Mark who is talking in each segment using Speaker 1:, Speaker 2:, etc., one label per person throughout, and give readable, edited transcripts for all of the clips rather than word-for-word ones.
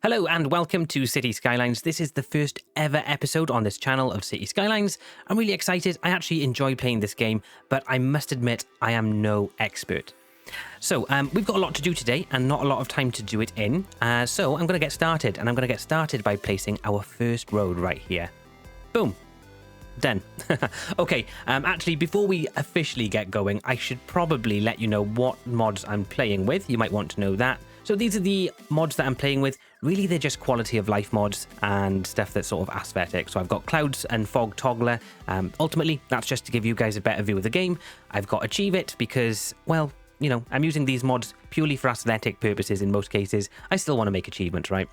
Speaker 1: Hello and welcome to Cities Skylines. This is the first ever episode on this channel of Cities Skylines. I'm really excited. I actually enjoy playing this game, but I must admit I am no expert. So we've got a lot to do today and not a lot of time to do it in. So I'm going to get started, and I'm going to get started by placing our first road right here. Boom. Done. Okay, actually, before we officially get going, I should probably let you know what mods I'm playing with. You might want to know that. So these are the mods that I'm playing with. Really, they're just quality of life mods and stuff that's sort of aesthetic. So I've got Clouds and Fog Toggler. Ultimately, that's just to give you guys a better view of the game. I've got Achieve It because, well, you know, I'm using these mods purely for aesthetic purposes in most cases. I still want to make achievements, right?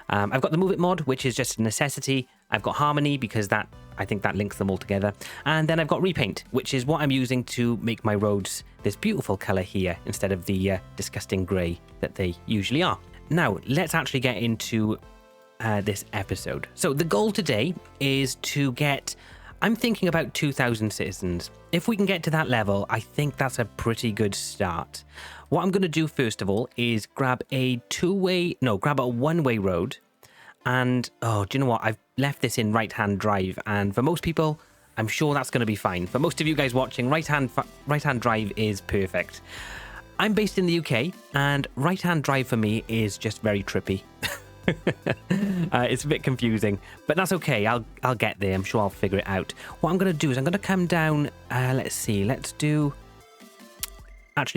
Speaker 1: I've got the Move It mod, which is just a necessity. I've got Harmony because I think that links them all together. And then I've got Repaint, which is what I'm using to make my roads this beautiful colour here instead of the disgusting grey that they usually are. Now, let's actually get into this episode. So the goal today is to get... I'm thinking about 2,000 citizens. If we can get to that level, I think that's a pretty good start. What I'm going to do first of all is grab a one-way road. And, oh, do you know what? I've left this in right-hand drive. And for most people, I'm sure that's going to be fine. For most of you guys watching, right-hand drive is perfect. I'm based in the UK, and right-hand drive for me is just very trippy. It's a bit confusing, but that's okay. I'll get there. I'm sure I'll figure it out. What I'm going to do is I'm going to come down. Actually,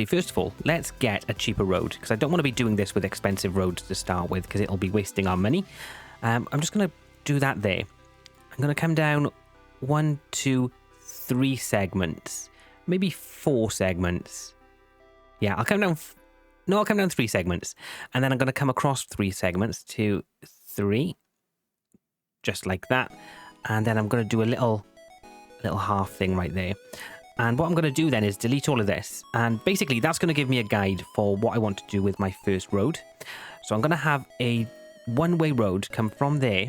Speaker 1: first of all, let's get a cheaper road because I don't want to be doing this with expensive roads to start with because it'll be wasting our money. I'm just going to do that there. I'm going to come down 1, 2, 3 segments, maybe 4 segments. Yeah, I'll come down 3 segments, and then I'm going to come across 3 segments, 2, 3, just like that, and then I'm going to do a little half thing right there. And what I'm going to do then is delete all of this, and basically that's going to give me a guide for what I want to do with my first road. So I'm going to have a one-way road come from there,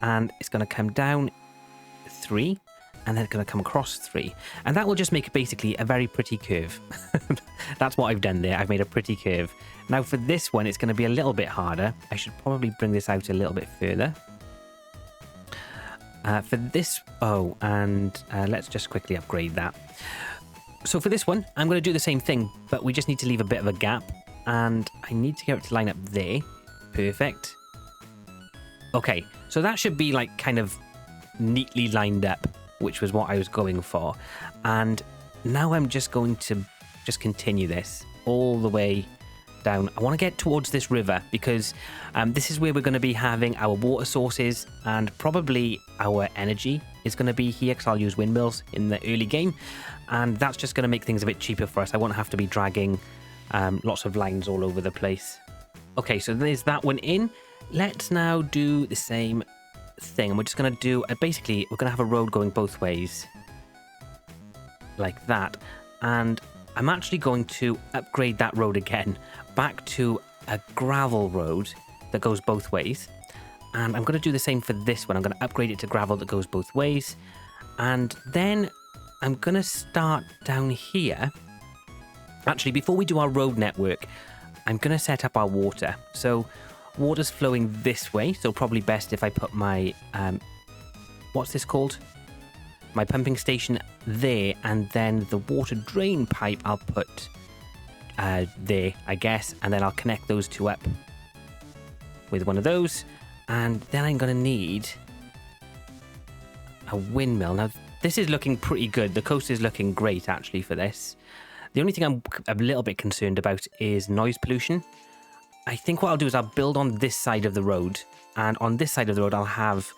Speaker 1: and it's going to come down 3, and then it's going to come across 3. And that will just make basically a very pretty curve. That's what I've done there. I've made a pretty curve. Now for this one, it's going to be a little bit harder. I should probably bring this out a little bit further. Let's just quickly upgrade that. So for this one, I'm going to do the same thing, but we just need to leave a bit of a gap. And I need to get it to line up there. Perfect. Okay, so that should be like kind of neatly lined up, which was what I was going for. And now I'm just going to continue this all the way down. I want to get towards this river because this is where we're going to be having our water sources, and probably our energy is going to be here because I'll use windmills in the early game, and that's just going to make things a bit cheaper for us. I won't have to be dragging lots of lines all over the place. Okay, so there's that one in. Let's now do the same thing, and we're just going to do basically we're going to have a road going both ways like that, and I'm actually going to upgrade that road again back to a gravel road that goes both ways, and I'm going to do the same for this one. I'm going to upgrade it to gravel that goes both ways, and then I'm going to start down here. Actually, before we do our road network, I'm going to set up our water. So water's flowing this way, so probably best if I put my what's this called, my pumping station there, and then the water drain pipe I'll put there, I guess, and then I'll connect those two up with one of those, and then I'm going to need a windmill. Now this is looking pretty good. The coast is looking great actually for this. The only thing I'm a little bit concerned about is noise pollution. I think what I'll do is I'll build on this side of the road, and on this side of the road I'll have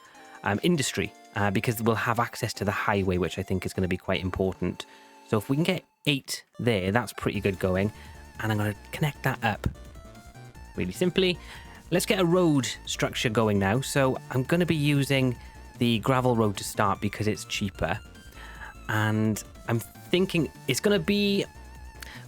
Speaker 1: industry because we'll have access to the highway, which I think is going to be quite important. So if we can get 8 there, that's pretty good going, and I'm going to connect that up really simply. Let's get a road structure going now. So I'm going to be using the gravel road to start because it's cheaper, and I'm thinking it's going to be...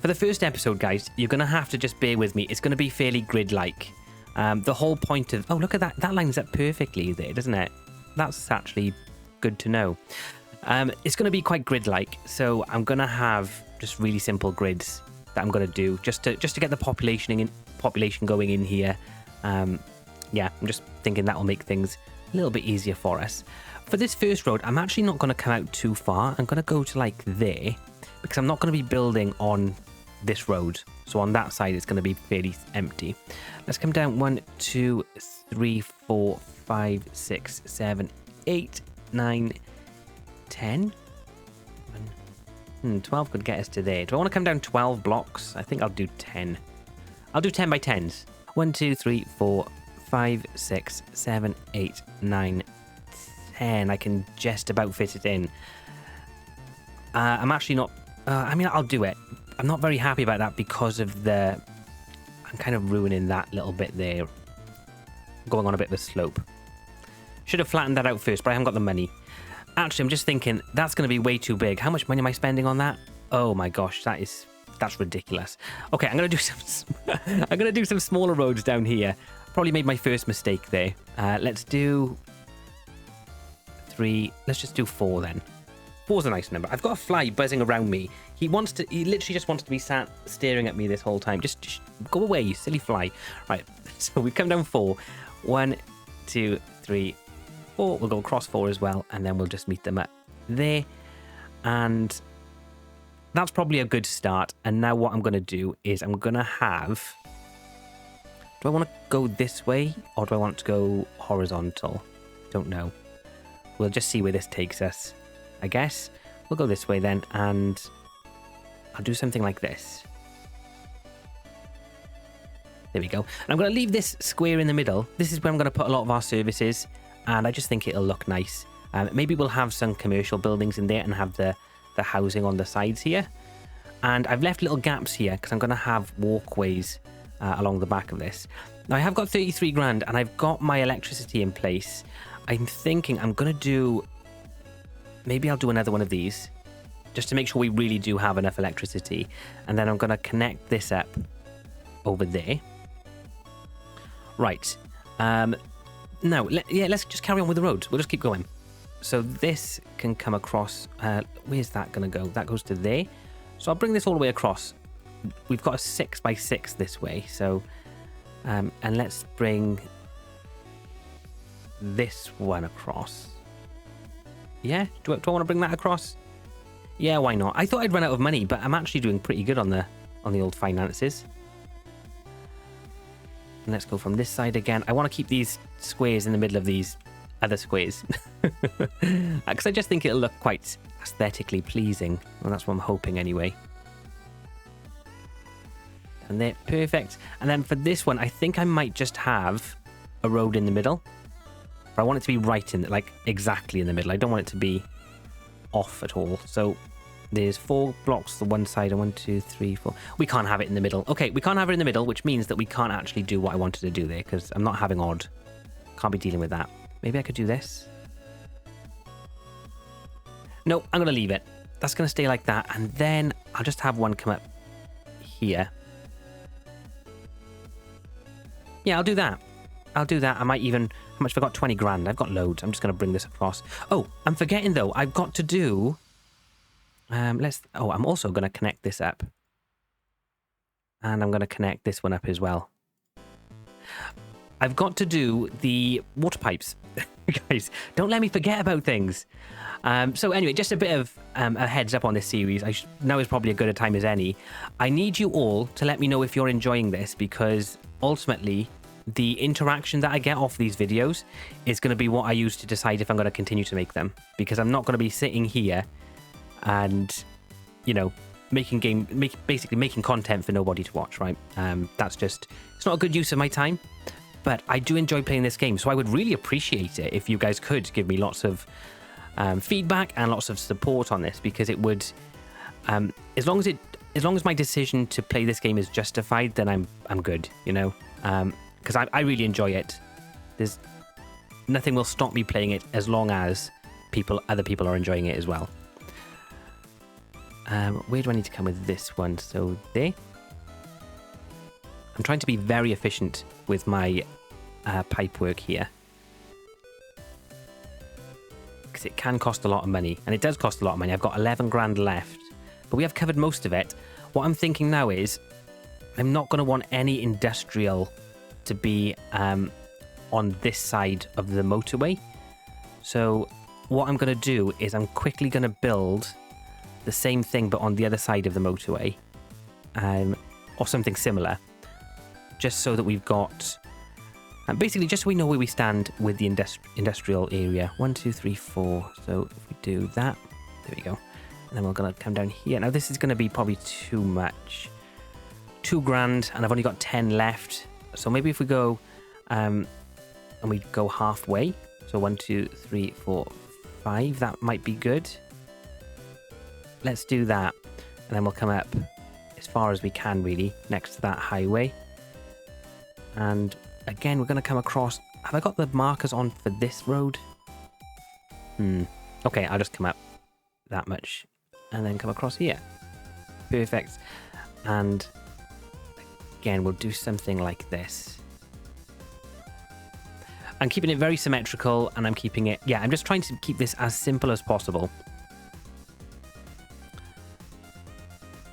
Speaker 1: For the first episode, guys, you're going to have to just bear with me. It's going to be fairly grid-like. The whole point of... Oh, look at that. That lines up perfectly there, doesn't it? That's actually good to know. It's going to be quite grid-like, so I'm going to have just really simple grids that I'm going to do just to get the population going in here. yeah, I'm just thinking that will make things a little bit easier for us. For this first road, I'm actually not going to come out too far. I'm going to go to like there, because I'm not going to be building on this road. So on that side, it's going to be fairly empty. Let's come down 1, 2, 3, 4, 5, 6, 7, 8, 9, 10. 12 could get us to there. Do I want to come down 12 blocks? I think I'll do 10. I'll do 10 by 10s. 1, 2, 3, 4, 5, 6, 7, 8, 9, 10. I can just about fit it in. I'm actually not... I mean, I'll do it. I'm not very happy about that because of the... I'm kind of ruining that little bit there. Going on a bit of a slope. Should have flattened that out first, but I haven't got the money. Actually, I'm just thinking, that's going to be way too big. How much money am I spending on that? Oh my gosh, that's ridiculous. Okay, I'm going to do some... I'm going to do some smaller roads down here. Probably made my first mistake there. Let's do 3. Let's just do 4 then. 4's a nice number. I've got a fly buzzing around me. He literally just wants to be sat staring at me this whole time. Just go away, you silly fly. Right, so we've come down 4. 1, 2, 3, 4. We'll go across 4 as well, and then we'll just meet them at there. And that's probably a good start. And now what I'm going to do is I'm going to have... Do I want to go this way, or do I want to go horizontal? Don't know. We'll just see where this takes us, I guess. We'll go this way then, and I'll do something like this. There we go. And I'm going to leave this square in the middle. This is where I'm going to put a lot of our services, and I just think it'll look nice. Maybe we'll have some commercial buildings in there and have the housing on the sides here. And I've left little gaps here because I'm going to have walkways along the back of this. Now, I have got 33 grand, and I've got my electricity in place. I'm thinking I'm going to do... Maybe I'll do another one of these, just to make sure we really do have enough electricity. And then I'm going to connect this up over there. Right. Now, let's just carry on with the road. We'll just keep going. So this can come across... where's that going to go? That goes to there. So I'll bring this all the way across. We've got a 6 by 6 this way. So, and let's bring this one across. Yeah? Do I want to bring that across? Yeah, why not? I thought I'd run out of money, but I'm actually doing pretty good on the old finances. And let's go from this side again. I want to keep these squares in the middle of these other squares. Because I just think it'll look quite aesthetically pleasing. Well, that's what I'm hoping anyway. And there, perfect. And then for this one, I think I might just have a road in the middle. But I want it to be right in, like, exactly in the middle. I don't want it to be off at all. So there's 4 blocks to one side, and 1, 2, 3, 4. We can't have it in the middle. Okay, we can't have it in the middle, which means that we can't actually do what I wanted to do there, because I'm not having odd. Can't be dealing with that. Maybe I could do this. No, I'm going to leave it. That's going to stay like that. And then I'll just have one come up here. Yeah, I'll do that. I'll do that. I might even... How much have I got? 20 grand. I've got loads. I'm just going to bring this across. Oh, I'm forgetting, though. I've got to do... I'm also going to connect this up. And I'm going to connect this one up as well. I've got to do the water pipes. Guys, don't let me forget about things. So anyway, just a bit of a heads up on this series. Now is probably as good a time as any. I need you all to let me know if you're enjoying this, because ultimately the interaction that I get off these videos is going to be what I use to decide if I'm going to continue to make them. Because I'm not going to be sitting here and, you know, basically making content for nobody to watch, right? That's just, it's not a good use of my time. But I do enjoy playing this game, so I would really appreciate it if you guys could give me lots of feedback and lots of support on this, because it would, as long as my decision to play this game is justified, then I'm good, you know, because I really enjoy it. There's nothing will stop me playing it as long as other people are enjoying it as well. Where do I need to come with this one? So there. I'm trying to be very efficient with my pipe work here, because it can cost a lot of money, and it does cost a lot of money. I've got 11 grand left, but we have covered most of it. What I'm thinking now is I'm not going to want any industrial to be on this side of the motorway. So what I'm going to do is I'm quickly going to build the same thing but on the other side of the motorway, or something similar, just so that we've got, basically just so we know where we stand with the industrial area. 1, 2, 3, 4. So if we do that, there we go. And then we're going to come down here. Now this is going to be probably too much. $2,000, and I've only got 10 left. So maybe if we go, and we go halfway. So 1, 2, 3, 4, 5. That might be good. Let's do that. And then we'll come up as far as we can, really, next to that highway. And again, we're going to come across. Have I got the markers on for this road? Okay, I'll just come up that much and then come across here. Perfect. And again, we'll do something like this. I'm keeping it very symmetrical, and I'm keeping it, yeah, I'm just trying to keep this as simple as possible.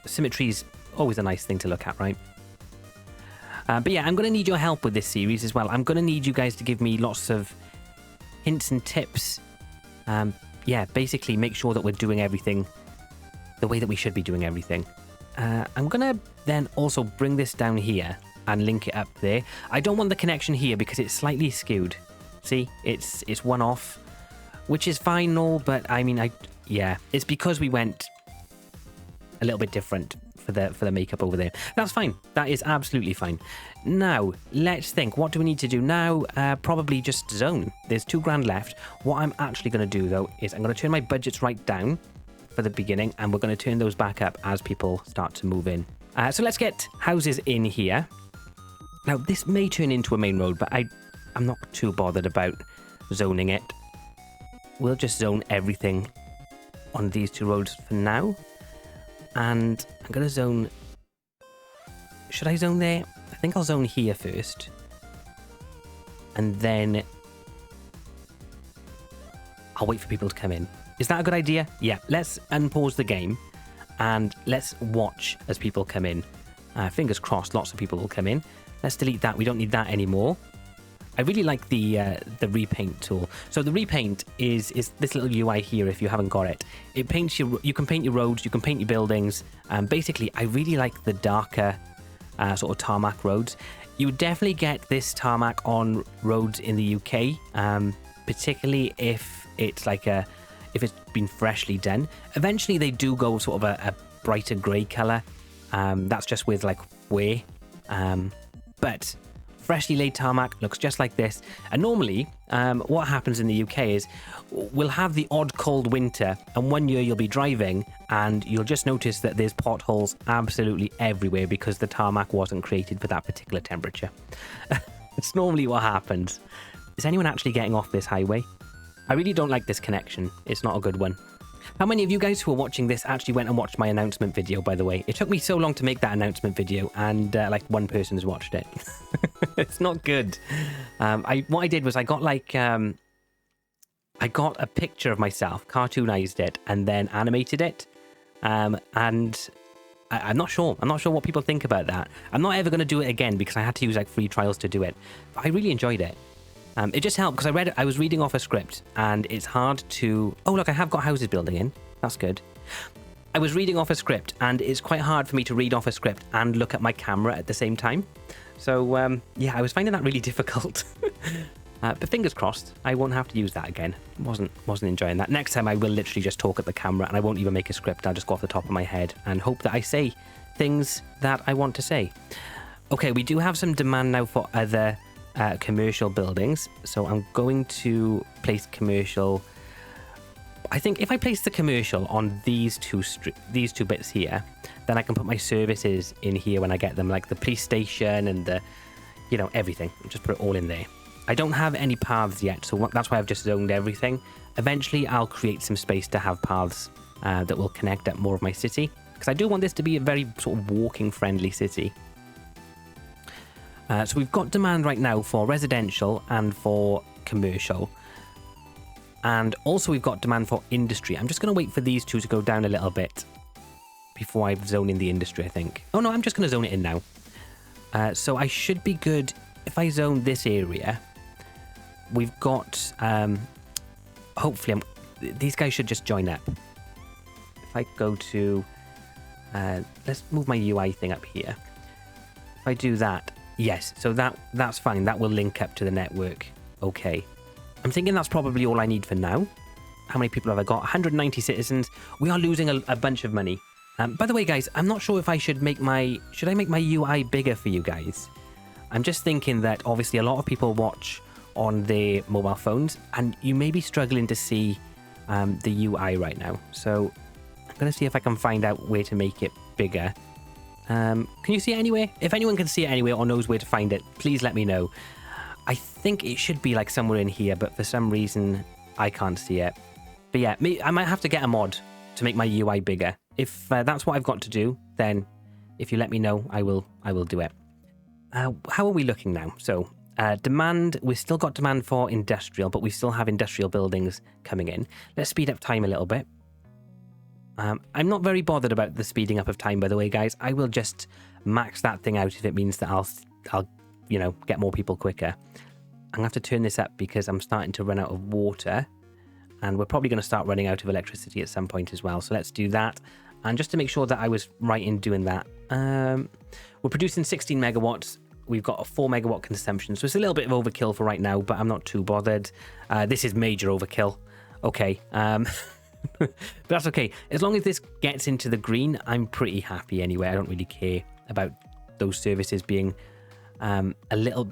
Speaker 1: Symmetry is always a nice thing to look at, right? But yeah, I'm going to need your help with this series as well. I'm going to need you guys to give me lots of hints and tips. Yeah, basically make sure that we're doing everything the way that we should be doing everything. I'm going to then also bring this down here and link it up there. I don't want the connection here because it's slightly skewed. See, it's one off, which is fine and all, but I mean, yeah, it's because we went a little bit different for the makeup over there. That's fine. That is absolutely fine. Now, let's think. What do we need to do now? Probably just zone. There's $2,000 left. What I'm actually going to do, though, is I'm going to turn my budgets right down for the beginning, and we're going to turn those back up as people start to move in. So let's get houses in here. Now, this may turn into a main road, but I'm not too bothered about zoning it. We'll just zone everything on these two roads for now. And I'm going to zone... Should I zone there? I think I'll zone here first. And then I'll wait for people to come in. Is that a good idea? Yeah, let's unpause the game and let's watch as people come in. Fingers crossed, lots of people will come in. Let's delete that. We don't need that anymore. I really like the repaint tool. So the repaint is this little UI here. If you haven't got it, it paints you can paint your roads, you can paint your buildings. Basically, I really like the darker sort of tarmac roads. You would definitely get this tarmac on roads in the UK, particularly if it's like if it's been freshly done. Eventually, they do go sort of a brighter grey color. That's just with like wear, but freshly laid tarmac looks just like this. And normally, what happens in the UK is we'll have the odd cold winter, and one year you'll be driving and you'll just notice that there's potholes absolutely everywhere because the tarmac wasn't created for that particular temperature. It's normally what happens. Is anyone actually getting off this highway? I really don't like this connection. It's not a good one. How many of you guys who are watching this actually went and watched my announcement video, by the way? It took me so long to make that announcement video, and like one person has watched it. It's not good. What I did was I got like I got a picture of myself, cartoonized it, and then animated it. And I'm not sure. I'm not sure what people think about that. I'm not ever going to do it again because I had to use like free trials to do it. But I really enjoyed it. It just helped because I was reading off a script, and it's hard to... Oh, look, I have got houses building in. That's good. I was reading off a script, and it's quite hard for me to read off a script and look at my camera at the same time. So, yeah, I was finding that really difficult. But fingers crossed, I won't have to use that again. Wasn't enjoying that. Next time, I will literally just talk at the camera, and I won't even make a script. I'll just go off the top of my head and hope that I say things that I want to say. Okay, we do have some demand now for other... commercial buildings, so I'm going to place commercial. I think if I place the commercial on these two bits here, then I can put my services in here when I get them, like the police station and the, you know, everything. Just put it all in there. I don't have any paths yet, so that's why I've just zoned everything. Eventually, I'll create some space to have paths that will connect up more of my city, because I do want this to be a very sort of walking friendly city. So we've got demand right now for residential and for commercial. And also we've got demand for industry. I'm just going to wait for these two to go down a little bit before I zone in the industry, I think. Oh no, I'm just going to zone it in now. So I should be good if I zone this area. we've got, hopefully, these guys should just join up. If I go to, let's move my UI thing up here. If I do that, yes, so that's fine. That will link up to the network. Okay. I'm thinking that's probably all I need for now. How many people have I got? 190 citizens. We are losing a bunch of money. By the way, guys, I'm not sure if I should make my UI bigger for you guys? I'm just thinking that obviously a lot of people watch on their mobile phones and you may be struggling to see the UI right now. So I'm going to see if I can find out where to make it bigger. Can you see it anywhere? If anyone can see it anywhere or knows where to find it, please let me know. I think it should be like somewhere in here, but for some reason I can't see it. But yeah, I might have to get a mod to make my UI bigger. If that's what I've got to do, then if you let me know, I will do it. How are we looking now? So demand, we've still got demand for industrial, but we still have industrial buildings coming in. Let's speed up time a little bit. I'm not very bothered about the speeding up of time, by the way, guys. I will just max that thing out if it means that I'll get more people quicker. I'm going to have to turn this up because I'm starting to run out of water. And we're probably going to start running out of electricity at some point as well. So let's do that. And just to make sure that I was right in doing that, we're producing 16 megawatts. We've got a 4 megawatt consumption. So it's a little bit of overkill for right now, but I'm not too bothered. This is major overkill. Okay. But that's okay. As long as this gets into the green, I'm pretty happy anyway. I don't really care about those services being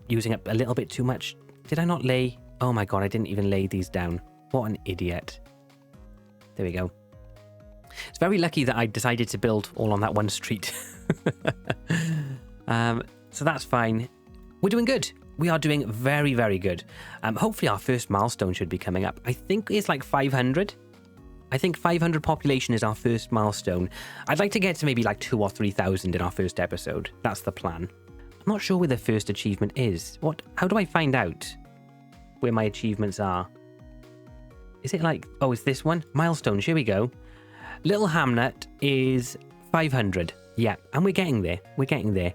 Speaker 1: using up a little bit too much. Did I not lay? Oh my God, I didn't even lay these down. What an idiot. There we go. It's very lucky that I decided to build all on that one street. So that's fine. We're doing good. We are doing very, very good. Hopefully our first milestone should be coming up. I think it's like 500. I think 500 population is our first milestone. I'd like to get to maybe like 2,000 or 3,000 in our first episode. That's the plan. I'm not sure where the first achievement is. How do I find out where my achievements are? Is it like, oh, it's this one? Milestones, here we go. Little Hamlet is 500. Yeah, and we're getting there. We're getting there.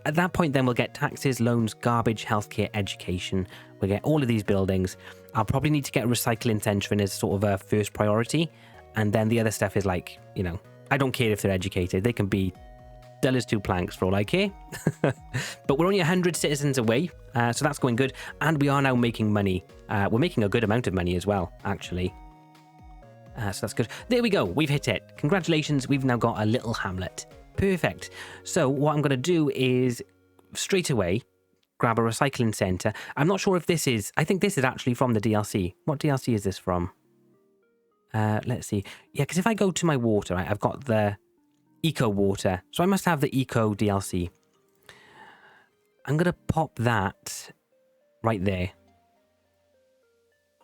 Speaker 1: At that point, then we'll get taxes, loans, garbage, healthcare, education. We'll get all of these buildings. I'll probably need to get a recycling centre in as sort of a first priority. And then the other stuff is like, I don't care if they're educated. They can be dull as two planks for all I care. But we're only 100 citizens away, so that's going good. And we are now making money. We're making a good amount of money as well, actually. So that's good. There we go. We've hit it. Congratulations. We've now got a little hamlet. Perfect. So what I'm going to do is straight away grab a recycling centre. I'm not sure if this is... I think this is actually from the DLC. What DLC is this from? Let's see. Yeah, because if I go to my water, right, I've got the eco water. So I must have the eco DLC. I'm going to pop that right there.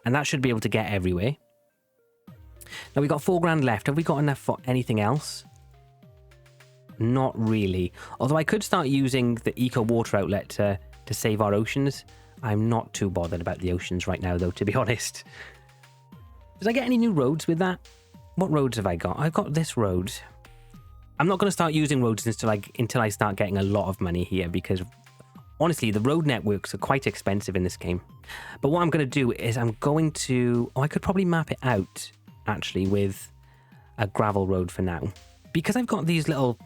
Speaker 1: And that should be able to get everywhere. Now, we've got 4 grand left. Have we got enough for anything else? Not really. Although I could start using the eco water outlet to save our oceans. I'm not too bothered about the oceans right now, though, to be honest. Did I get any new roads with that? What roads have I got? I've got this road. I'm not going to start using roads until I start getting a lot of money here, because honestly, the road networks are quite expensive in this game. But what I'm going to do is I'm going to... Oh, I could probably map it out, actually, with a gravel road for now. Because I've got these little...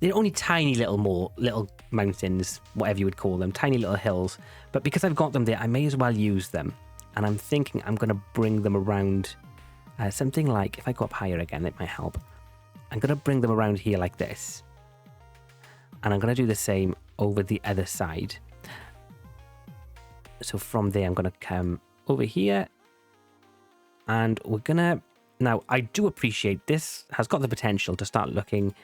Speaker 1: They're only tiny little mountains, whatever you would call them, tiny little hills. But because I've got them there, I may as well use them. And I'm thinking I'm going to bring them around something like... If I go up higher again, it might help. I'm going to bring them around here like this. And I'm going to do the same over the other side. So from there, I'm going to come over here. And we're going to... Now, I do appreciate this has got the potential to start looking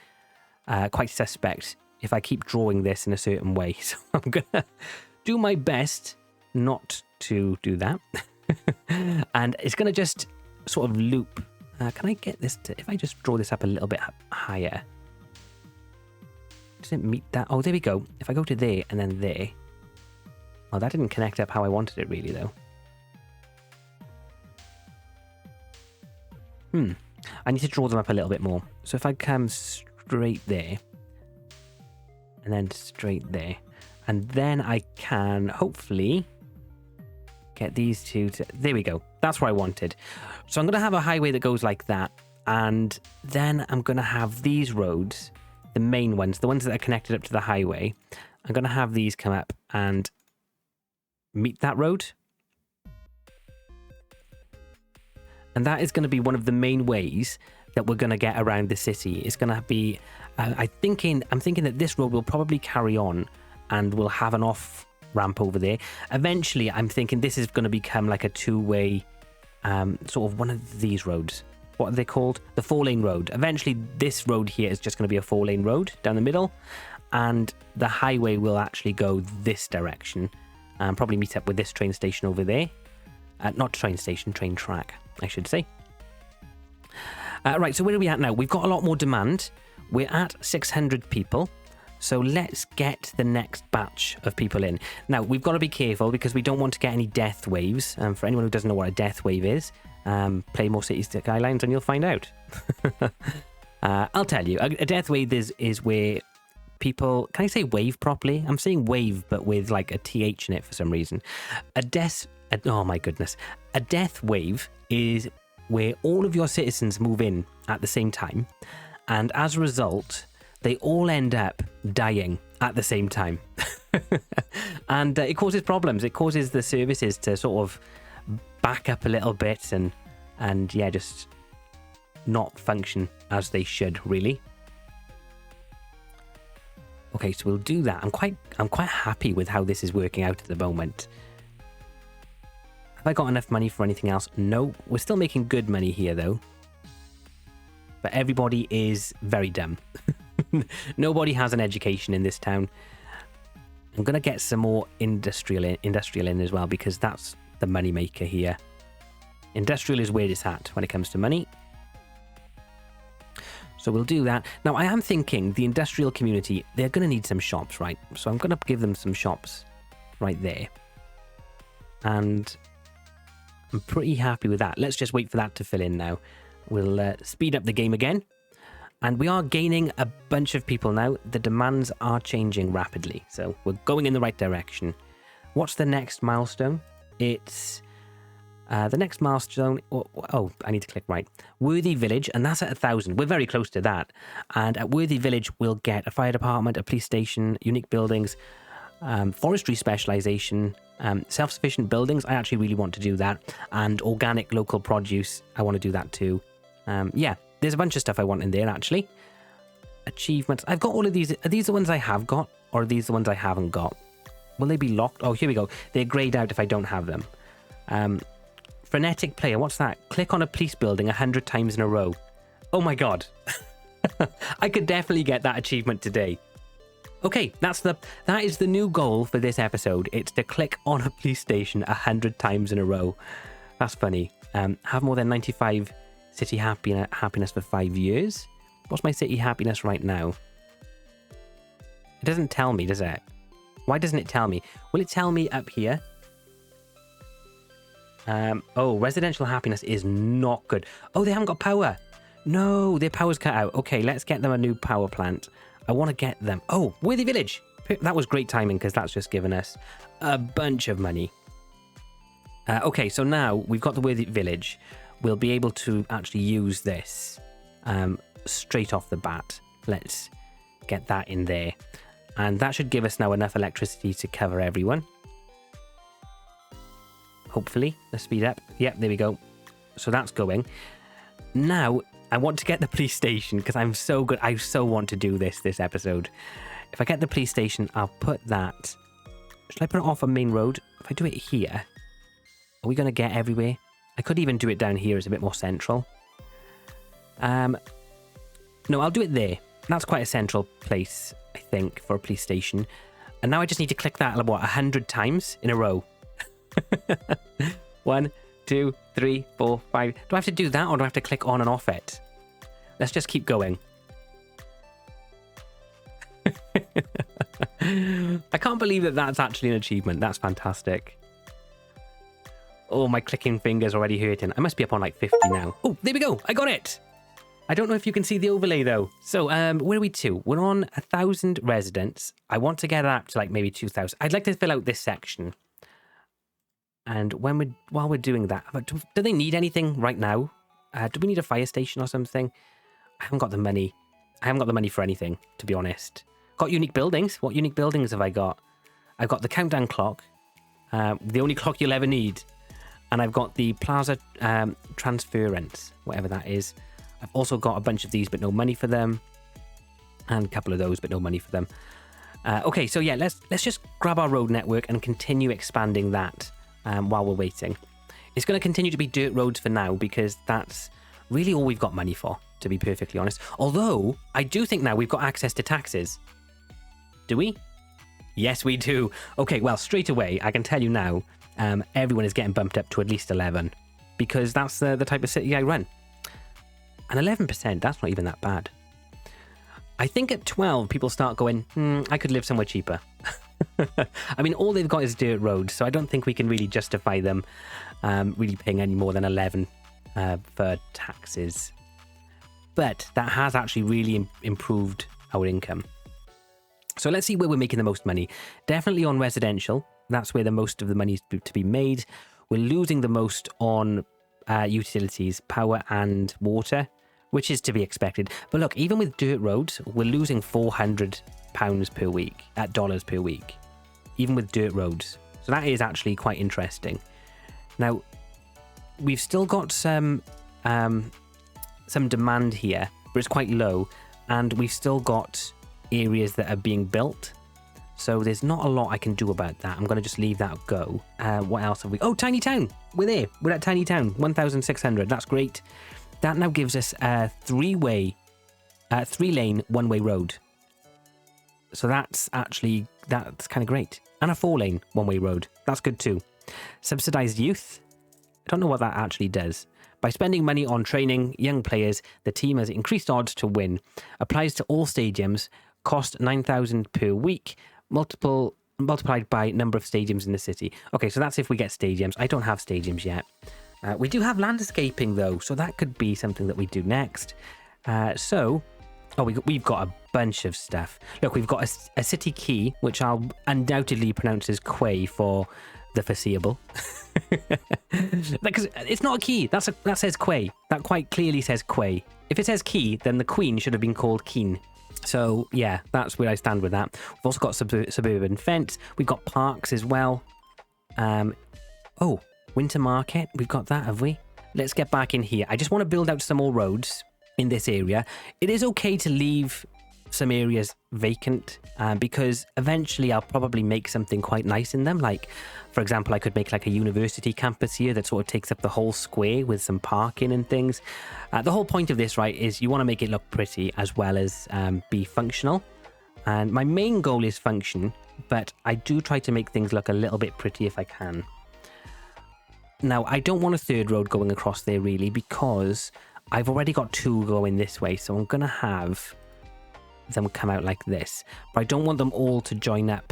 Speaker 1: quite suspect if I keep drawing this in a certain way. So I'm going to do my best not to do that. And it's going to just sort of loop. Can I get this to... If I just draw this up a little bit higher... Does it meet that? Oh, there we go. If I go to there and then there... Oh, that didn't connect up how I wanted it really, though. I need to draw them up a little bit more. So if I come straight there... And then straight there... And then I can, hopefully... Get these two to... There we go. That's what I wanted. So I'm going to have a highway that goes like that. And then I'm going to have these roads, the main ones, the ones that are connected up to the highway. I'm going to have these come up and meet that road. And that is going to be one of the main ways that we're going to get around the city. It's going to be... I'm thinking that this road will probably carry on and we'll have an off ramp over there. Eventually, I'm thinking this is going to become like a two-way, sort of one of these roads. What are they called? The 4-lane road. Eventually, this road here is just going to be a 4-lane road down the middle, and the highway will actually go this direction and probably meet up with this train station over there. Not train station, train track, I should say. Right, so where are we at now? We've got a lot more demand. We're at 600 people. So let's get the next batch of people in. Now, we've got to be careful because we don't want to get any death waves. For anyone who doesn't know what a death wave is, play more Cities Skylines and you'll find out. I'll tell you, a death wave is where people... Can I say wave properly? I'm saying wave, but with like a TH in it for some reason. Oh my goodness. A death wave is where all of your citizens move in at the same time. And as a result... they all end up dying at the same time. And it causes problems. It causes the services to sort of back up a little bit and yeah, just not function as they should, really. Okay, so we'll do that. I'm quite happy with how this is working out at the moment. Have I got enough money for anything else? No, we're still making good money here, though. But everybody is very dumb. Nobody has an education in this town. I'm going to get some more industrial in as well, because that's the money maker here. Industrial is where it's at when it comes to money. So we'll do that. Now, I am thinking the industrial community, they're going to need some shops, right? So I'm going to give them some shops right there. And I'm pretty happy with that. Let's just wait for that to fill in now. We'll speed up the game again. And we are gaining a bunch of people now. The demands are changing rapidly. So we're going in the right direction. What's the next milestone? It's the next milestone. Oh, I need to click right. Worthy Village, and that's at 1,000. We're very close to that. And at Worthy Village, we'll get a fire department, a police station, unique buildings, forestry specialization, self-sufficient buildings. I actually really want to do that. And organic local produce. I want to do that too. Yeah. There's a bunch of stuff I want in there, actually. Achievements. I've got all of these. Are these the ones I have got? Or are these the ones I haven't got? Will they be locked? Oh, here we go. They're grayed out if I don't have them. Frenetic player. What's that? Click on a police building 100 times in a row. Oh my god. I could definitely get that achievement today. Okay, that is the new goal for this episode. It's to click on a police station 100 times in a row. That's funny. Have more than 95... city happiness for 5 years. What's my city happiness right now? It doesn't tell me, does it? Why doesn't it tell me? Will it tell me up here? Oh, residential happiness is not good. Oh, they haven't got power. No, their power's cut out. Okay, let's get them a new power plant. I want to get them. Oh, Worthy Village. That was great timing because that's just given us a bunch of money. Okay, so now we've got the Worthy Village. We'll be able to actually use this straight off the bat. Let's get that in there. And that should give us now enough electricity to cover everyone. Hopefully. Let's speed up. Yep, there we go. So that's going. Now, I want to get the police station because I'm so good. I so want to do this episode. If I get the police station, I'll put that... Should I put it off a main road? If I do it here, are we going to get everywhere? I could even do it down here. It's a bit more central. No, I'll do it there. That's quite a central place, I think, for a police station. And now I just need to click that, what, 100 times in a row? 1, 2, 3, 4, 5. Do I have to do that or do I have to click on and off it? Let's just keep going. I can't believe that that's actually an achievement. That's fantastic. Oh, my clicking finger's already hurting. I must be up on like 50 now. Oh, there we go. I got it. I don't know if you can see the overlay though. So, where are we to? We're on 1,000 residents. I want to get it up to like maybe 2,000. I'd like to fill out this section. And while we're doing that, do they need anything right now? Do we need a fire station or something? I haven't got the money. I haven't got the money for anything, to be honest. Got unique buildings. What unique buildings have I got? I've got the countdown clock, the only clock you'll ever need. And I've got the plaza transference, whatever that is. I've also got a bunch of these, but no money for them. And a couple of those, but no money for them. Okay, so yeah, let's just grab our road network and continue expanding that while we're waiting. It's going to continue to be dirt roads for now because that's really all we've got money for, to be perfectly honest. Although, I do think now we've got access to taxes. Do we? Yes, we do. Okay, well, straight away, I can tell you now, everyone is getting bumped up to at least 11 because that's the type of city I run. And 11%, that's not even that bad. I think at 12, people start going, I could live somewhere cheaper. I mean, all they've got is dirt roads, so I don't think we can really justify them really paying any more than 11 for taxes. But that has actually really improved our income. So let's see where we're making the most money. Definitely on residential. That's where the most of the money is to be made. We're losing the most on utilities, power and water, which is to be expected. But look, even with dirt roads, we're losing £400 per week, dollars per week, even with dirt roads. So that is actually quite interesting. Now, we've still got some demand here, but it's quite low, and we've still got areas that are being built. So there's not a lot I can do about that. I'm going to just leave that go. What else have we? Oh, Tiny Town. We're there. We're at Tiny Town. 1,600. That's great. That now gives us a three-lane, one-way road. So that's kind of great. And a 4-lane, one-way road. That's good too. Subsidized youth. I don't know what that actually does. By spending money on training young players, the team has increased odds to win. Applies to all stadiums. Cost 9,000 per week. Multiplied by number of stadiums in the city. Okay, so that's if we get stadiums. I don't have stadiums yet. We do have landscaping though, so that could be something that we do next. We've got a bunch of stuff. Look, we've got a city key, which I'll undoubtedly pronounce as Quay for the foreseeable. Because it's not a key. That says Quay. That quite clearly says Quay. If it says key, then the Queen should have been called Keen. So yeah, that's where I stand with that. We've also got suburban fence. We've got parks as well. Winter market. We've got that, have we? Let's get back in here. I just want to build out some more roads in this area. It is okay to leave some areas vacant because eventually I'll probably make something quite nice in them. Like, for example, I could make like a university campus here that sort of takes up the whole square with some parking and things. The whole point of this, right, is you want to make it look pretty as well as be functional. And my main goal is function, but I do try to make things look a little bit pretty if I can. Now, I don't want a third road going across there really because I've already got two going this way. So I'm going to have them come out like this. But I don't want them all to join up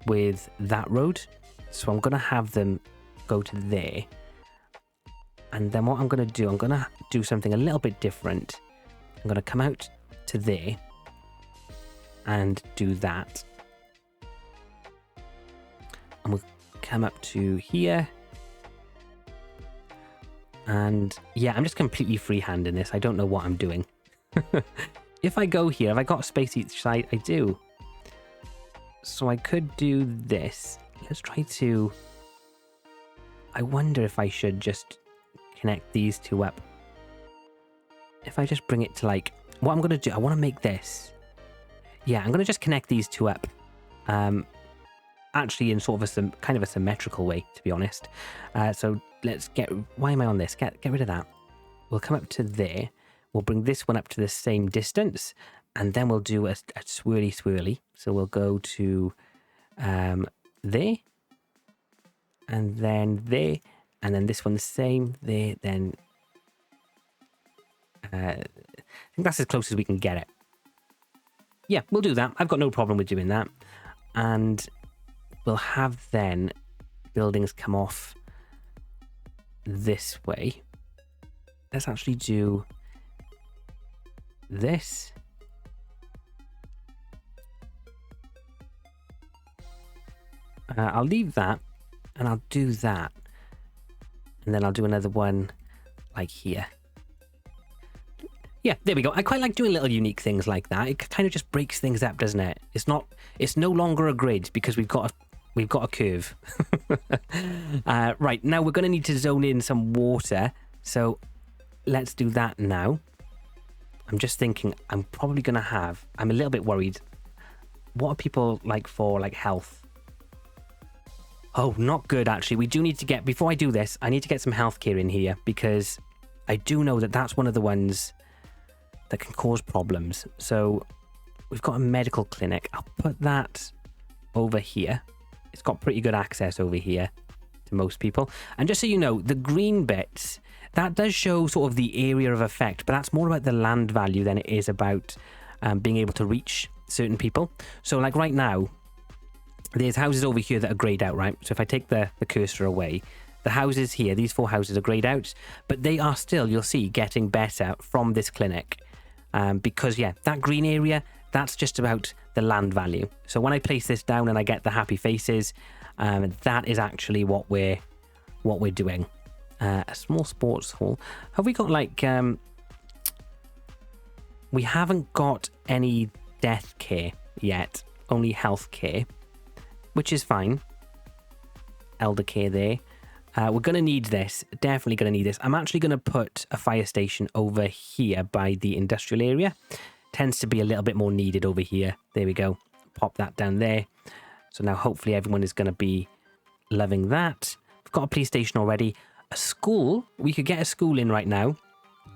Speaker 1: with that road. So I'm going to have them go to there. And then what I'm going to do something a little bit different. I'm going to come out to there and do that. And we'll come up to here. And yeah, I'm just completely freehanding this. I don't know what I'm doing. If I go here, have I got a space each side? I do. So I could do this. Let's try to... I wonder if I should just connect these two up. If I just bring it to like... What I'm going to do, I want to make this. Yeah, I'm going to just connect these two up. Actually in sort of a symmetrical way, to be honest. So let's get... Why am I on this? Get rid of that. We'll come up to there. We'll bring this one up to the same distance. And then we'll do a swirly. So we'll go to there. And then there. And then this one the same. There. Then... I think that's as close as we can get it. Yeah, we'll do that. I've got no problem with doing that. And... we'll have then buildings come off this way. Let's actually do this. I'll leave that. And I'll do that. And then I'll do another one like here. Yeah, there we go. I quite like doing little unique things like that. It kind of just breaks things up, doesn't it? It's no longer a grid because we've got a curve. Right, now we're going to need to zone in some water. So let's do that now. I'm just thinking I'm probably going to have... I'm a little bit worried. What are people like for like health? Oh, not good, actually. We do need to get... Before I do this, I need to get some healthcare in here because I do know that that's one of the ones that can cause problems. So we've got a medical clinic. I'll put that over here. It's got pretty good access over here to most people. And just so you know, the green bits, that does show sort of the area of effect, but that's more about the land value than it is about being able to reach certain people. So like right now, there's houses over here that are greyed out, right? So if I take the cursor away, the houses here, these 4 houses are greyed out, but they are still, you'll see, getting better from this clinic. Because, yeah, that green area, that's just about the land value. So when I place this down and I get the happy faces, that is actually what we're doing. A small sports hall. Have we got, like... we haven't got any death care yet, only health care, which is fine. Elder care there. We're going to need this, definitely going to need this. I'm actually going to put a fire station over here by the industrial area. Tends to be a little bit more needed over here. There we go. Pop that down there. So now hopefully everyone is going to be loving that. We've got a police station already. A school. We could get a school in right now.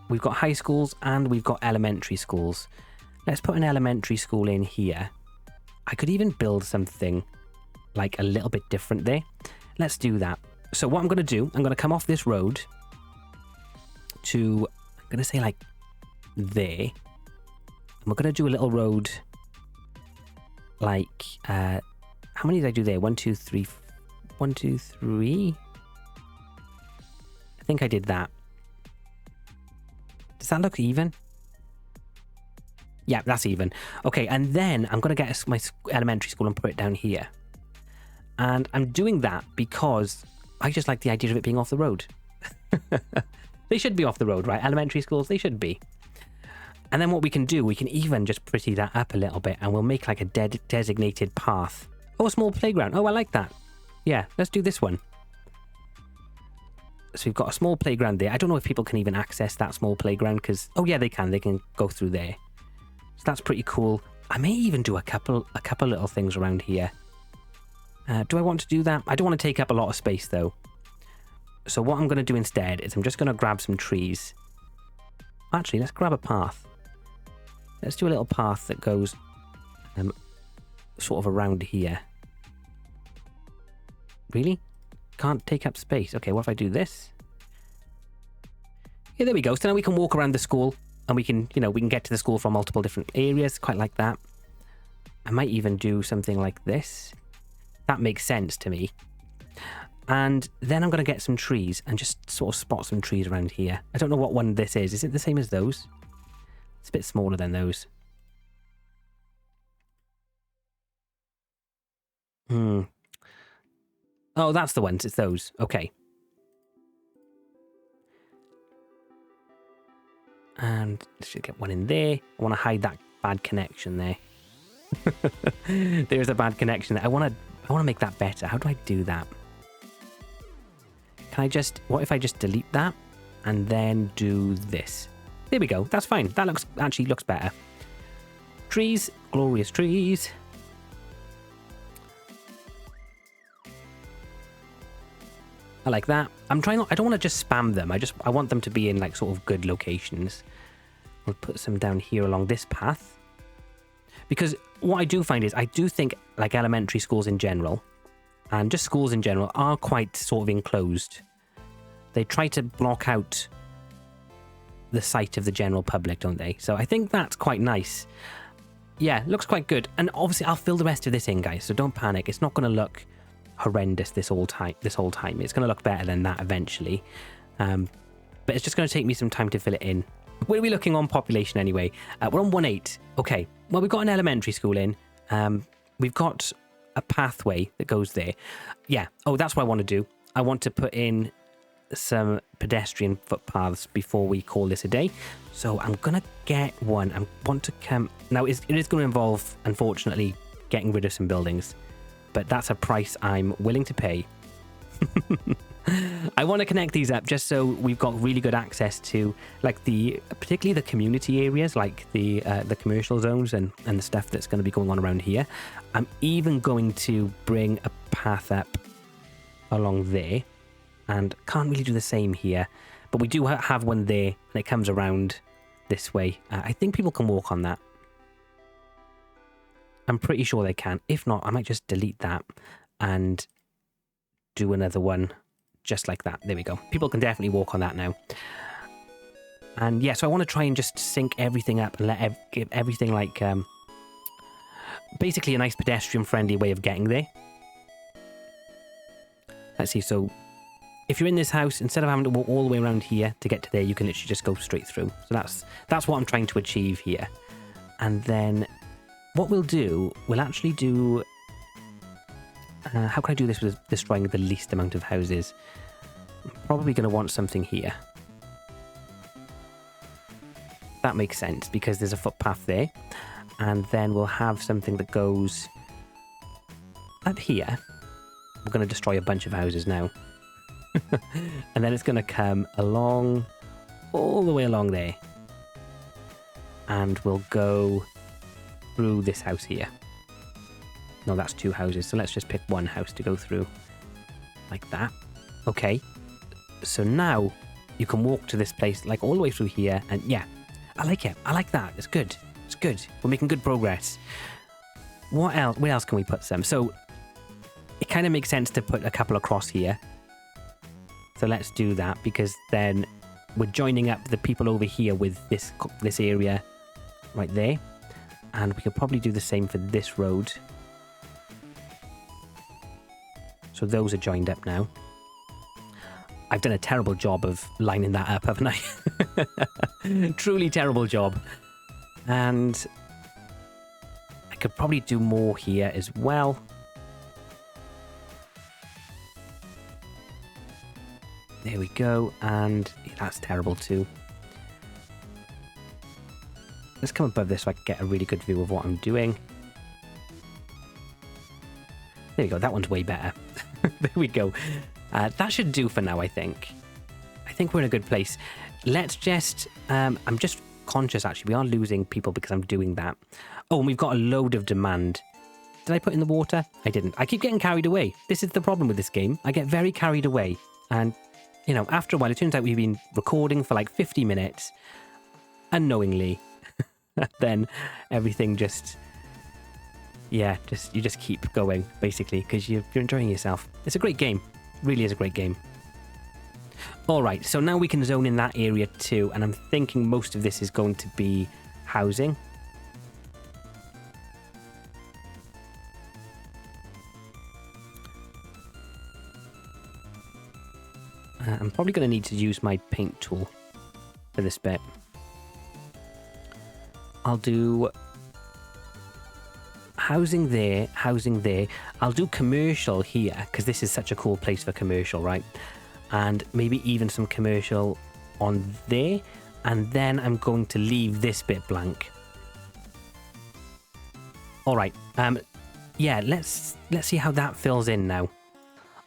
Speaker 1: We've got high schools and we've got elementary schools. Let's put an elementary school in here. I could even build something like a little bit different there. Let's do that. So what I'm going to do, I'm going to come off this road to, I'm going to say like there. And we're going to do a little road like, how many did I do there? 1, 2, 3, 1, 2, 3. I think I did that. Does that look even? Yeah, that's even. Okay, and then I'm going to get my elementary school and put it down here. And I'm doing that because I just like the idea of it being off the road. They should be off the road, right? Elementary schools, they should be. And then what we can do, we can even just pretty that up a little bit and we'll make like a designated path. Oh, a small playground. Oh, I like that. Yeah, let's do this one. So we've got a small playground there. I don't know if people can even access that small playground because... Oh, yeah, they can. They can go through there. So that's pretty cool. I may even do a couple little things around here. Do I want to do that? I don't want to take up a lot of space, though. So what I'm going to do instead is I'm just going to grab some trees. Actually, let's grab a path. Let's do a little path that goes sort of around here. Really? Can't take up space. Okay, what if I do this? Yeah, there we go. So now we can walk around the school and we can, you know, we can get to the school from multiple different areas. Quite like that. I might even do something like this. That makes sense to me. And then I'm going to get some trees and just sort of spot some trees around here. I don't know what one this is. Is it the same as those? It's a bit smaller than those. Oh, that's the ones. It's those. Okay. And let's just get one in there. I want to hide that bad connection there. There's a bad connection there. I want to make that better. How do I do that? Can I just... What if I just delete that and then do this? There we go. That's fine. That actually looks better. Trees. Glorious trees. I like that. I don't want to just spam them. I want them to be in like sort of good locations. We'll put some down here along this path. Because what I do find is I do think like elementary schools in general and just schools in general are quite sort of enclosed. They try to block out the sight of the general public, don't they? So I think that's quite nice. Yeah, looks quite good. And obviously I'll fill the rest of this in, guys. So don't panic. It's not going to look horrendous this whole time. It's going to look better than that eventually. But it's just going to take me some time to fill it in. Where are we looking on population anyway? We're on 1.8. Okay. Well, we've got an elementary school in. We've got a pathway that goes there. Yeah. Oh, that's what I want to do. I want to put in some pedestrian footpaths before we call this a day. So I'm going to get one. I want to come... Now, it is going to involve, unfortunately, getting rid of some buildings. But that's a price I'm willing to pay. I want to connect these up just so we've got really good access to, like, particularly the community areas, like the commercial zones and the stuff that's going to be going on around here. I'm even going to bring a path up along there, and can't really do the same here, but we do have one there, and it comes around this way. I think people can walk on that. I'm pretty sure they can. If not, I might just delete that and do another one just like that. There we go. People can definitely walk on that now. And yeah, so I want to try and just sync everything up and give everything like basically a nice pedestrian friendly way of getting there. Let's see. So if you're in this house, instead of having to walk all the way around here to get to there, you can literally just go straight through. So that's what I'm trying to achieve here. And then what we'll do, we'll actually do... how can I do this with destroying the least amount of houses? I'm probably going to want something here. That makes sense because there's a footpath there. And then we'll have something that goes up here. We're going to destroy a bunch of houses now. And then it's going to come along, all the way along there. And we'll go through this house here. No, that's 2 houses. So let's just pick 1 house to go through. Like that. Okay. So now you can walk to this place like all the way through here. And yeah, I like it. I like that. It's good. It's good. We're making good progress. What else? Where else can we put some? So it kind of makes sense to put a couple across here. So let's do that because then we're joining up the people over here with this area right there. And we could probably do the same for this road. So those are joined up now. I've done a terrible job of lining that up, haven't I? Truly terrible job. And I could probably do more here as well. There we go. And yeah, that's terrible too. Let's come above this so I can get a really good view of what I'm doing. There we go. That one's way better. There we go. That should do for now, I think. I think we're in a good place. Let's just... I'm just conscious, actually. We are losing people because I'm doing that. Oh, and we've got a load of demand. Did I put in the water? I didn't. I keep getting carried away. This is the problem with this game. I get very carried away. And, you know, after a while, it turns out we've been recording for like 50 minutes. Unknowingly. Then everything just... Yeah, you just keep going, basically, because you're enjoying yourself. It's a great game. Really is a great game. All right, so now we can zone in that area too, and I'm thinking most of this is going to be housing. I'm probably going to need to use my paint tool for this bit. I'll do... housing there, housing there. I'll do commercial here because this is such a cool place for commercial, right? And maybe even some commercial on there. And then I'm going to leave this bit blank. All right. Yeah, let's see how that fills in now.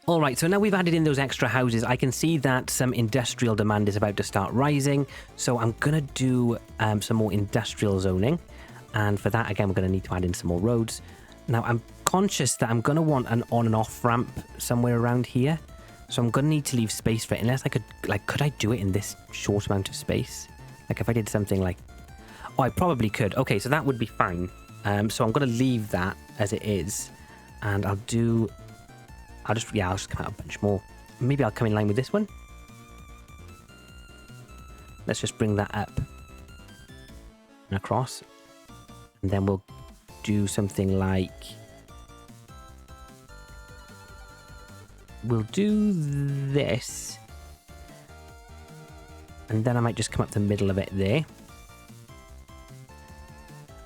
Speaker 1: All right, so now we've added in those extra houses. I can see that some industrial demand is about to start rising. So I'm going to do some more industrial zoning. And for that, again, we're going to need to add in some more roads. Now, I'm conscious that I'm going to want an on and off ramp somewhere around here. So I'm going to need to leave space for it. Unless I could, like, could I do it in this short amount of space? Like, if I did something like... Oh, I probably could. Okay, so that would be fine. So I'm going to leave that as it is. And I'll just come out a bunch more. Maybe I'll come in line with this one. Let's just bring that up and across. And then we'll do something like... We'll do this. And then I might just come up the middle of it there.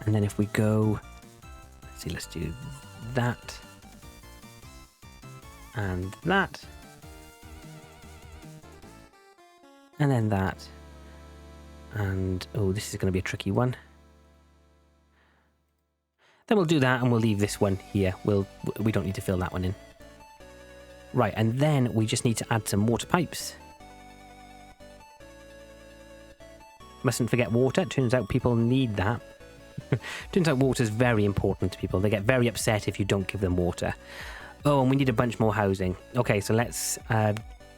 Speaker 1: And then if we go... Let's see, let's do that. And that. And then that. And, oh, this is going to be a tricky one. Then we'll do that and we'll leave this one here. We don't need to fill that one in. Right, and then we just need to add some water pipes. Mustn't forget water. It turns out people need that. Turns out water is very important to people. They get very upset if you don't give them water. Oh, and we need a bunch more housing. Okay, so let's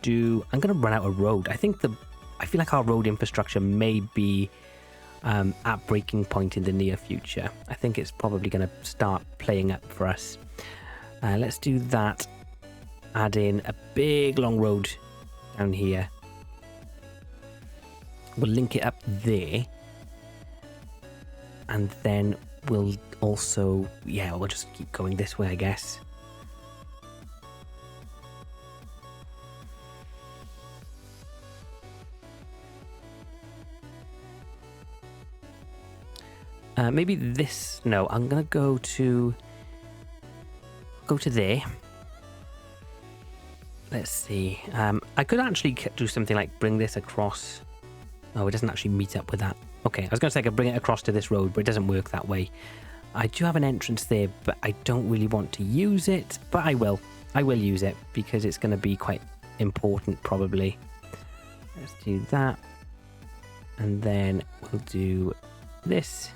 Speaker 1: do... I'm going to run out of road. I feel like our road infrastructure may be at breaking point in the near future. I think it's probably going to start playing up for us. Let's do that. Add in a big long road down here. We'll link it up there. And then we'll also... yeah, we'll just keep going this way, I guess. Maybe this... no, I'm going to go to there. Let's see. I could actually do something like bring this across. Oh, it doesn't actually meet up with that. Okay, I was going to say I could bring it across to this road, but it doesn't work that way. I do have an entrance there, but I don't really want to use it. But I will. I will use it because it's going to be quite important, probably. Let's do that. And then we'll do this.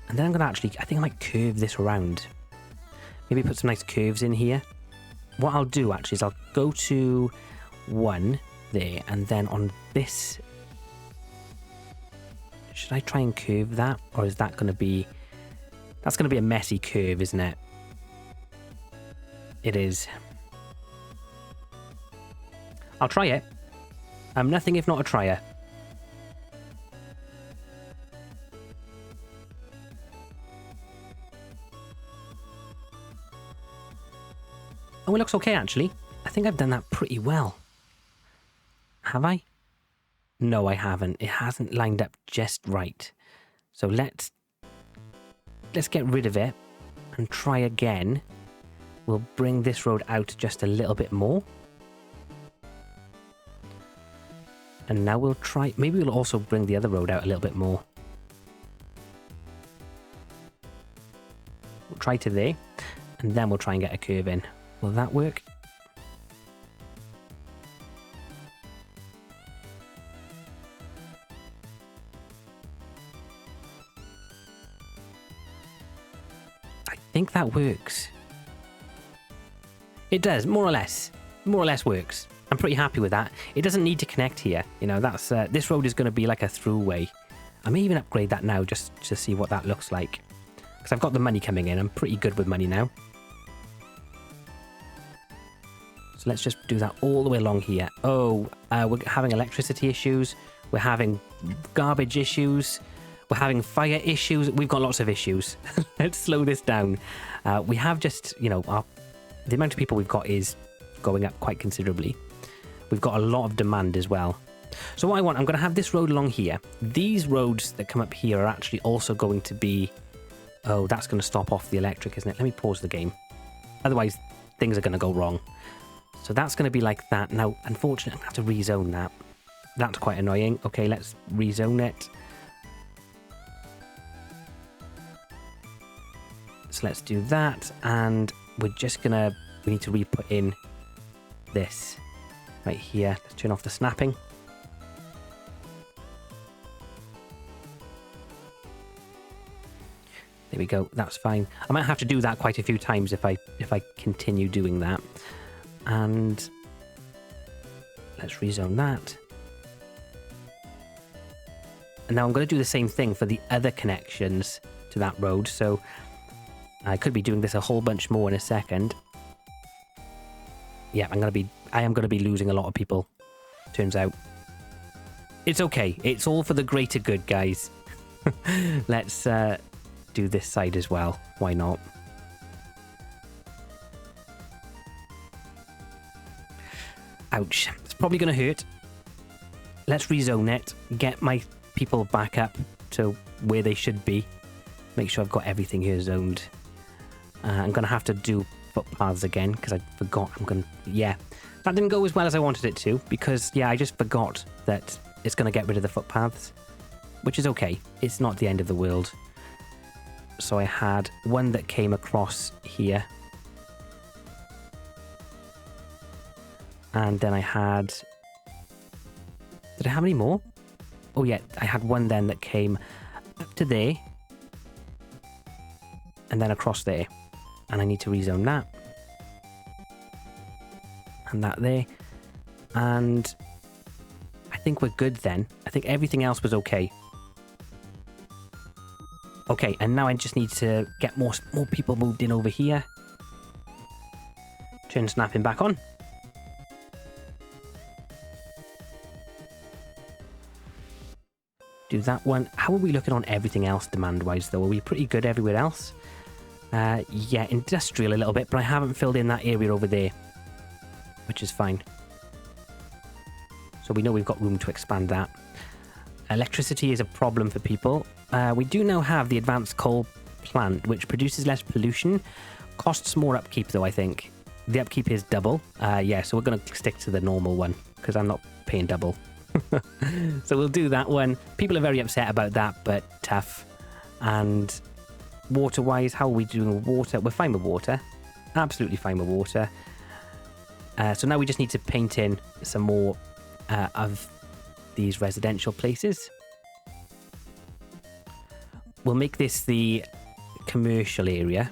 Speaker 1: And then I'm going to actually... I think I might curve this around. Maybe put some nice curves in here. What I'll do, actually, is I'll go to 1 there. And then on this... should I try and curve that? Or is that going to be... that's going to be a messy curve, isn't it? It is. I'll try it. I'm nothing if not a trier. Oh, it looks okay, actually. I think I've done that pretty well. Have I? No, I haven't. It hasn't lined up just right. So let's get rid of it and try again. We'll bring this road out just a little bit more. And now we'll try... maybe we'll also bring the other road out a little bit more. We'll try to there. And then we'll try and get a curve in. Will that work? I think that works. It does, more or less. More or less works. I'm pretty happy with that. It doesn't need to connect here. You know, that's this road is going to be like a throughway. I may even upgrade that now just to see what that looks like. Because I've got the money coming in. I'm pretty good with money now. So let's just do that all the way along here. Oh, we're having electricity issues. We're having garbage issues. We're having fire issues. We've got lots of issues. Let's slow this down. We have just, you know, the amount of people we've got is going up quite considerably. We've got a lot of demand as well. So what I want, I'm going to have this road along here. These roads that come up here are actually also going to be... oh, that's going to stop off the electric, isn't it? Let me pause the game. Otherwise, things are going to go wrong. So that's going to be like that. Now, unfortunately, I'm going to have to rezone that. That's quite annoying. Okay, let's rezone it. So let's do that. And we're just going to... we need to re-put in this right here. Let's turn off the snapping. There we go. That's fine. I might have to do that quite a few times if I continue doing that. And let's rezone that. And now I'm going to do the same thing for the other connections to that road. So I could be doing this a whole bunch more in a second. Yeah, I am going to be losing a lot of people. Turns out. It's okay. It's all for the greater good, guys. Let's do this side as well. Why not? Ouch. It's probably going to hurt. Let's rezone it. Get my people back up to where they should be. Make sure I've got everything here zoned. I'm going to have to do footpaths again because I forgot. Yeah, that didn't go as well as I wanted it to because, yeah, I just forgot that it's going to get rid of the footpaths, which is okay. It's not the end of the world. So I had one that came across here. And then I had... Did I have any more? Oh, yeah, I had one then that came up to there. And then across there. And I need to rezone that. And that there. And I think we're good then. I think everything else was okay. Okay, and now I just need to get more people moved in over here. Turn snapping back on. Do that one. How are we looking on everything else demand-wise, though? Are we pretty good everywhere else? Yeah, industrial a little bit, but I haven't filled in that area over there, which is fine. So we know we've got room to expand that. Electricity is a problem for people. We do now have the advanced coal plant, which produces less pollution. Costs more upkeep, though, I think. The upkeep is double. Yeah, so we're going to stick to the normal one, because I'm not paying double. So we'll do that one. People are very upset about that, but tough. And water-wise, how are we doing with water? We're fine with water. Absolutely fine with water. So now we just need to paint in some more of these residential places. We'll make this the commercial area.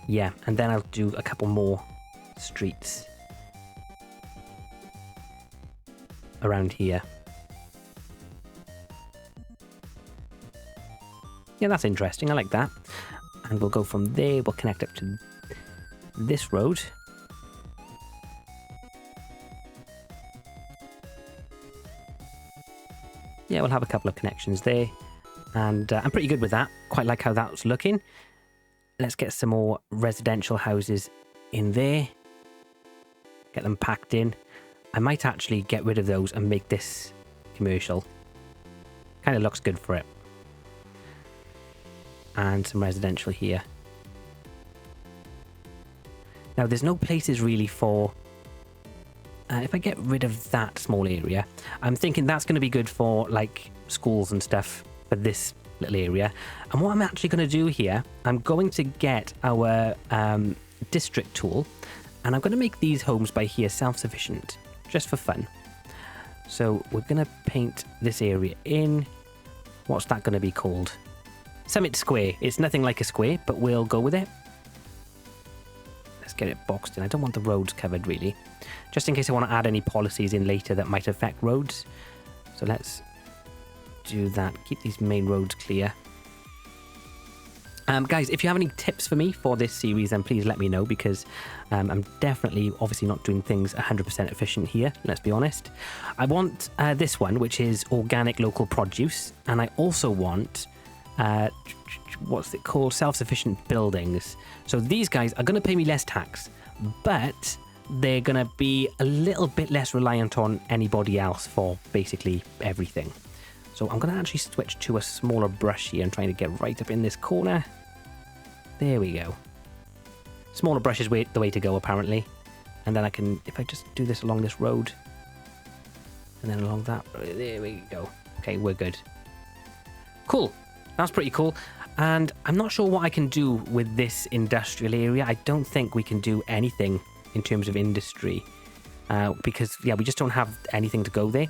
Speaker 1: Yeah, and then I'll do a couple more streets around here. Yeah, that's interesting. I like that. And we'll go from there. We'll connect up to this road. Yeah, we'll have a couple of connections there. And I'm pretty good with that. Quite like how that's looking. Let's get some more residential houses in there. Get them packed in. I might actually get rid of those and make this commercial. Kind of looks good for it. And some residential here. Now, there's no places really for... if I get rid of that small area, I'm thinking that's going to be good for, like, schools and stuff for this little area. And what I'm actually going to do here, I'm going to get our district tool, and I'm going to make these homes by here self-sufficient, just for fun. So we're going to paint this area in. What's that going to be called? Summit Square. It's nothing like a square, but we'll go with it. Let's get it boxed in. I don't want the roads covered, really. Just in case I want to add any policies in later that might affect roads. So let's do that. Keep these main roads clear. Guys, if you have any tips for me for this series, then please let me know, because I'm definitely, obviously not doing things 100% efficient here, let's be honest. I want this one, which is organic local produce, and I also want, what's it called, self-sufficient buildings. So these guys are going to pay me less tax, but they're going to be a little bit less reliant on anybody else for basically everything. So I'm going to actually switch to a smaller brush here and trying to get right up in this corner. There we go. Smaller brush is the way to go, apparently. And then I can, if I just do this along this road, and then along that, there we go. Okay, we're good. Cool. That's pretty cool. And I'm not sure what I can do with this industrial area. I don't think we can do anything in terms of industry. Because, yeah, we just don't have anything to go there,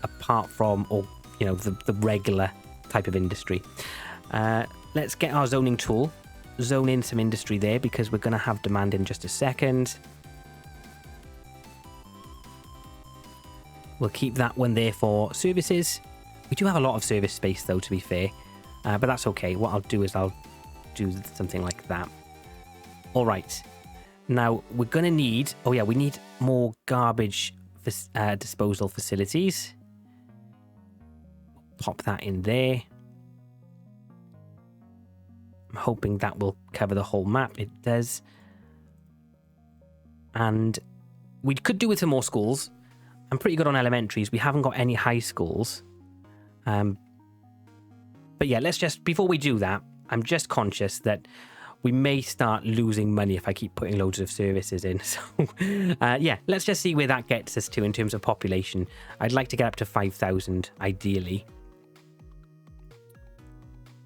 Speaker 1: apart from, or you know, the regular type of industry. Let's get our zoning tool, zone in some industry there, because we're going to have demand in just a second. We'll keep that one there for services. We do have a lot of service space, though, to be fair, but that's okay. What I'll do is I'll do something like that. All right. Now, we're going to need, oh yeah, we need more garbage disposal facilities. Pop that in there. I'm hoping that will cover the whole map. It does. And we could do with some more schools. I'm pretty good on elementaries. We haven't got any high schools. But yeah, let's just, before we do that, I'm just conscious that we may start losing money if I keep putting loads of services in. So, yeah, let's just see where that gets us to in terms of population. I'd like to get up to 5,000, ideally.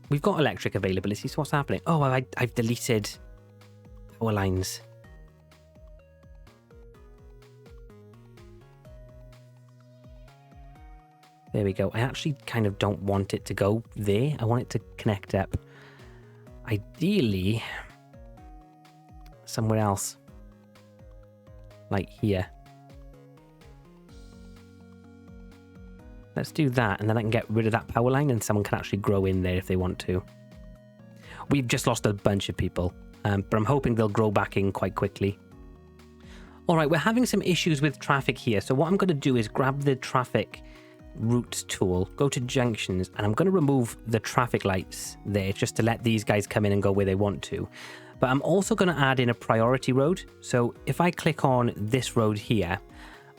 Speaker 1: We've got electric availability, so what's happening? Oh, I've deleted power lines. There we go. I actually kind of don't want it to go there. I want it to connect up. Ideally, somewhere else. Like here. Let's do that, and then I can get rid of that power line and someone can actually grow in there if they want to. We've just lost a bunch of people, but I'm hoping they'll grow back in quite quickly. All right, we're having some issues with traffic here. So what I'm going to do is grab the traffic routes tool, go to junctions, and I'm going to remove the traffic lights there just to let these guys come in and go where they want to. But I'm also going to add in a priority road. So if I click on this road here,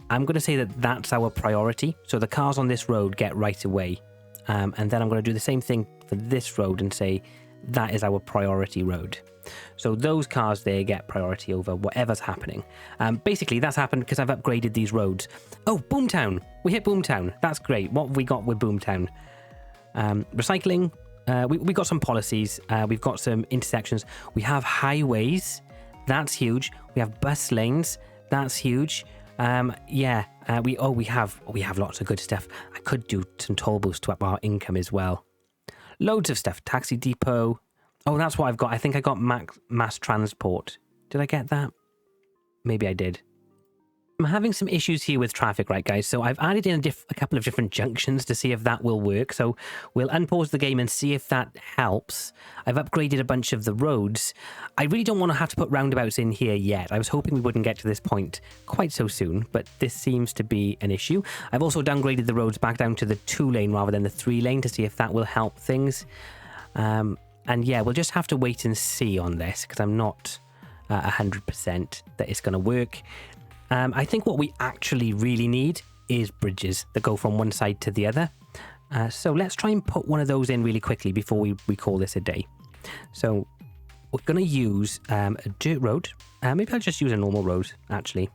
Speaker 1: I'm going to say that that's our priority. So the cars on this road get right away. And then I'm going to do the same thing for this road and say that is our priority road. So those cars there get priority over whatever's happening. Basically, that's happened because I've upgraded these roads. Oh, Boomtown. We hit Boomtown. That's great. What have we got with Boomtown? Recycling. We got some policies. We've got some intersections. We have highways. That's huge. We have bus lanes. That's huge. Yeah. We have lots of good stuff. I could do some toll boosts to up our income as well. Loads of stuff. Taxi depot. Oh, that's what I've got. I think I got mass transport. Did I get that? Maybe I did. I'm having some issues here with traffic, right, guys? So I've added in a couple of different junctions to see if that will work. So we'll unpause the game and see if that helps. I've upgraded a bunch of the roads. I really don't want to have to put roundabouts in here yet. I was hoping we wouldn't get to this point quite so soon, but this seems to be an issue. I've also downgraded the roads back down to the 2-lane rather than the 3-lane to see if that will help things. And yeah, we'll just have to wait and see on this because I'm not 100% that it's going to work. I think what we actually really need is bridges that go from one side to the other. So let's try and put one of those in really quickly before we call this a day. So we're going to use a dirt road. Maybe I'll just use a normal road, actually.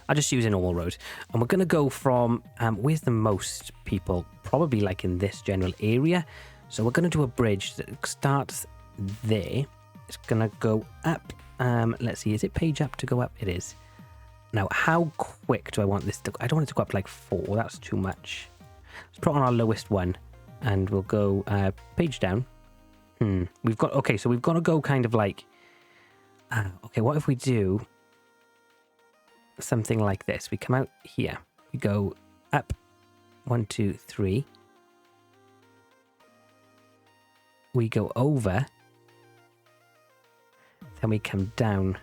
Speaker 1: I'll just use a normal road. And we're going to go from, where's the most people? Probably like in this general area. So we're going to do a bridge that starts there. It's going to go up. Let's see, is it page up to go up? It is. Now, how quick do I want this to go? I don't want it to go up to like 4. That's too much. Let's put on our lowest one and we'll go page down. We've got, okay, so we've got to go kind of like, okay, what if we do something like this? We come out here. We go up 1, 2, 3. We go over, then we come down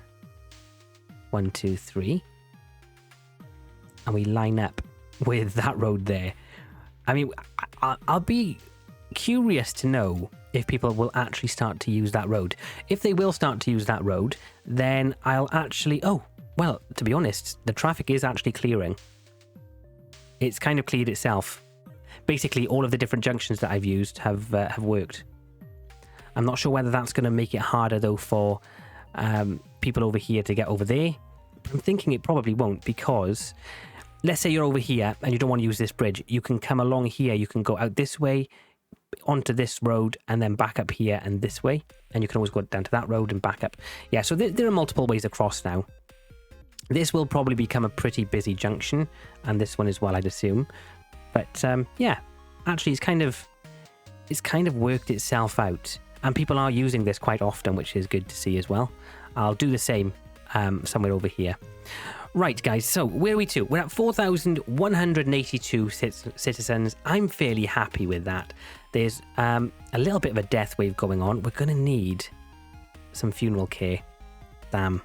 Speaker 1: 1, 2, 3, and we line up with that road there. I mean, I'll be curious to know if people will actually start to use that road. If they will start to use that road, then I'll actually, oh, well, to be honest, the traffic is actually clearing. It's kind of cleared itself. Basically, all of the different junctions that I've used have worked. I'm not sure whether that's going to make it harder, though, for people over here to get over there. I'm thinking it probably won't because, let's say you're over here and you don't want to use this bridge. You can come along here. You can go out this way onto this road and then back up here and this way. And you can always go down to that road and back up. Yeah, so there are multiple ways across now. This will probably become a pretty busy junction, and this one as well, I'd assume. But yeah, actually, it's kind of worked itself out. And people are using this quite often, which is good to see as well. I'll do the same somewhere over here. Right, guys, so where are we to? We're at 4,182 citizens. I'm fairly happy with that. There's a little bit of a death wave going on. We're going to need some funeral care. Damn.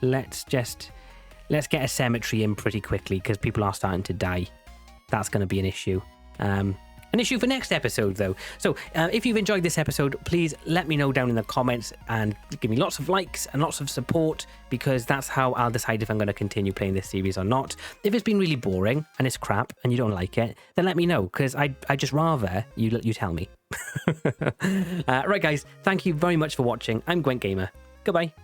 Speaker 1: Let's get a cemetery in pretty quickly because people are starting to die. That's going to be an issue. An issue for next episode, though. So if you've enjoyed this episode, please let me know down in the comments and give me lots of likes and lots of support because that's how I'll decide if I'm going to continue playing this series or not. If it's been really boring and it's crap and you don't like it, then let me know because I'd just rather you tell me. Right, guys, thank you very much for watching. I'm Gwent Gamer. Goodbye.